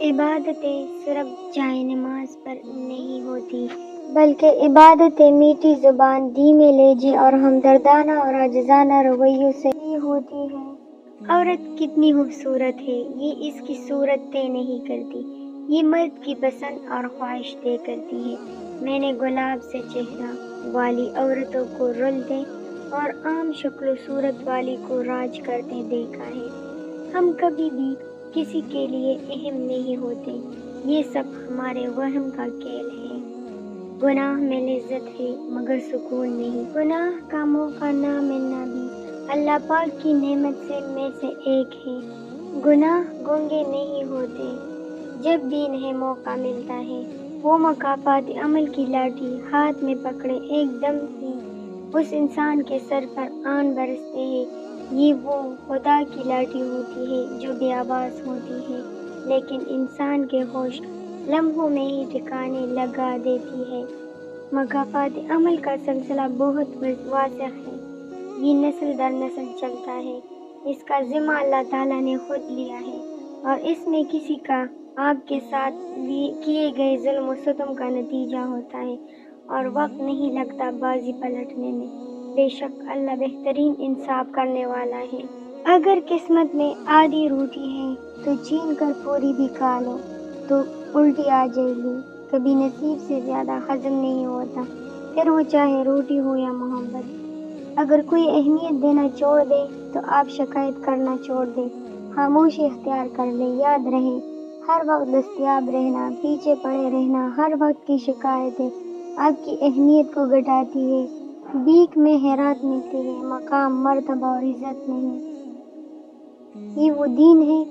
عبادتیں صرف جائے نماز پر نہیں ہوتی، بلکہ عبادتیں میٹھی زبان، دھیمے لہجے اور ہمدردانہ اور عاجزانہ رویوں سے بھی ہوتی ہیں۔ عورت کتنی خوبصورت ہے، یہ اس کی صورت طے نہیں کرتی، یہ مرد کی پسند اور خواہش طے کرتی ہے۔ میں نے گلاب سے چہرہ والی عورتوں کو رلتے اور عام شکل و صورت والی کو راج کرتے دیکھا ہے۔ ہم کبھی بھی کسی کے لیے اہم نہیں ہوتے، یہ سب ہمارے وہم کا کھیل ہے۔ گناہ میں لذت ہے مگر سکون نہیں۔ گناہ کا موقع نہ ملنا بھی اللہ پاک کی نعمت میں سے ایک ہے۔ گناہ گنگے نہیں ہوتے، جب بھی انہیں موقع ملتا ہے وہ مکافات عمل کی لاٹھی ہاتھ میں پکڑے ایک دم ہی اس انسان کے سر پر آن برستے ہیں۔ یہ وہ خدا کی لاٹھی ہوتی ہے جو بے آواز ہوتی ہے لیکن انسان کے ہوش لمحوں میں ہی ٹھکانے لگا دیتی ہے۔ مکافات عمل کا سلسلہ بہت واسع ہے، یہ نسل در نسل چلتا ہے، اس کا ذمہ اللہ تعالیٰ نے خود لیا ہے اور اس میں کسی کا آپ کے ساتھ کیے گئے ظلم و ستم کا نتیجہ ہوتا ہے اور وقت نہیں لگتا بازی پلٹنے میں۔ بے شک اللہ بہترین انصاف کرنے والا ہے۔ اگر قسمت میں آدھی روٹی ہے تو چھین کر پوری بھی کھا لو تو الٹی آ جائے گی۔ کبھی نصیب سے زیادہ ہضم نہیں ہوتا، پھر وہ چاہے روٹی ہو یا محبت۔ اگر کوئی اہمیت دینا چھوڑ دے تو آپ شکایت کرنا چھوڑ دیں، خاموشی اختیار کر لیں۔ یاد رہے ہر وقت دستیاب رہنا، پیچھے پڑے رہنا، ہر وقت کی شکایتیں آپ کی اہمیت کو گھٹاتی ہے۔ بھیک میں خیرات ملتی ہے، مقام، مرتبہ اور عزت نہیں۔ یہ وہ دین ہے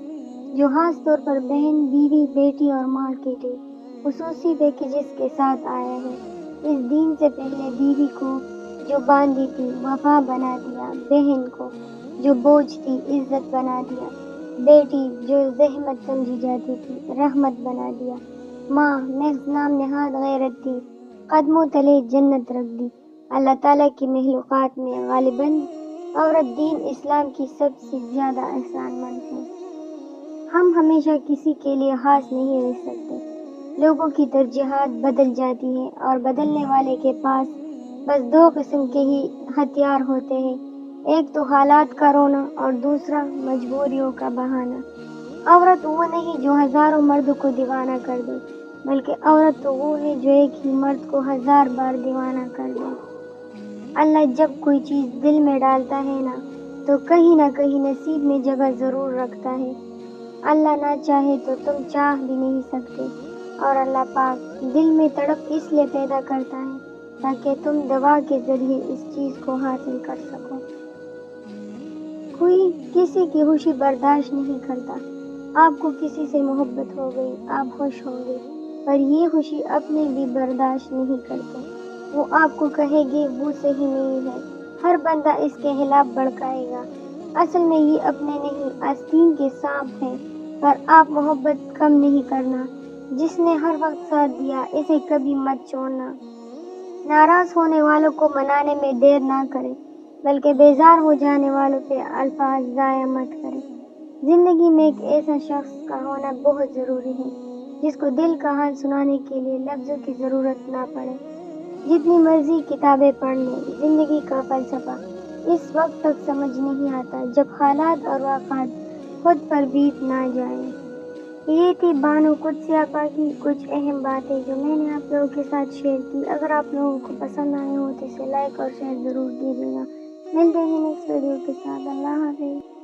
جو خاص طور پر بہن، بیوی، بیٹی اور ماں کے لیے خصوصی پیکیجز کے ساتھ آیا ہے۔ اس دین سے پہلے بیوی کو جو باندھی تھی وفا بنا دیا، بہن کو جو بوجھ تھی عزت بنا دیا، بیٹی جو زحمت سمجھی جاتی تھی رحمت بنا دیا، ماں محض نام نہاد غیرت تھی، قدموں تلے جنت رکھ دی۔ اللہ تعالیٰ کی مخلوقات میں غالباً عورت دین اسلام کی سب سے زیادہ احسان مند ہے۔ ہم ہمیشہ کسی کے لیے خاص نہیں رہ سکتے، لوگوں کی ترجیحات بدل جاتی ہیں اور بدلنے والے کے پاس بس دو قسم کے ہی ہتھیار ہوتے ہیں، ایک تو حالات کا رونا اور دوسرا مجبوریوں کا بہانہ۔ عورت وہ نہیں جو ہزاروں مردوں کو دیوانہ کر دے، بلکہ عورت تو وہ ہے جو ایک ہی مرد کو 1000 بار دیوانہ کر دے۔ اللہ جب کوئی چیز دل میں ڈالتا ہے نا تو کہیں نہ کہیں نصیب میں جگہ ضرور رکھتا ہے۔ اللہ نہ چاہے تو تم چاہ بھی نہیں سکتے، اور اللہ پاک دل میں تڑپ اس لیے پیدا کرتا ہے تاکہ تم دعا کے ذریعے اس چیز کو حاصل کر سکو۔ کوئی کسی کی خوشی برداشت نہیں کرتا۔ آپ کو کسی سے محبت ہو گئی، آپ خوش ہوں گے، پر یہ خوشی اپنے بھی برداشت نہیں کرتے۔ وہ آپ کو کہے گے وہ صحیح نہیں ہے، ہر بندہ اس کے خلاف بھڑکائے گا، اصل میں یہ اپنے نہیں آستین کے سانپ ہیں۔ پر آپ محبت کم نہیں کرنا، جس نے ہر وقت ساتھ دیا اسے کبھی مت چھوڑنا۔ ناراض ہونے والوں کو منانے میں دیر نہ کریں، بلکہ بیزار ہو جانے والوں پہ الفاظ ضائع مت کریں۔ زندگی میں ایک ایسا شخص کا ہونا بہت ضروری ہے جس کو دل کا حال سنانے کے لیے لفظوں کی ضرورت نہ پڑے۔ جتنی مرضی کتابیں پڑھ لیں، زندگی کا فلسفہ اس وقت تک سمجھ نہیں آتا جب حالات اور واقعات خود پر بیت نہ جائیں۔ یہ تھی بانو قدسیہ کی کچھ اہم باتیں جو میں نے آپ لوگوں کے ساتھ شیئر کی۔ اگر آپ لوگوں کو پسند آئے ہو تو اسے لائک اور شیئر ضرور کیجیے گا۔ ملتے ہیں نیکسٹ ویڈیو کے ساتھ۔ اللہ حافظ۔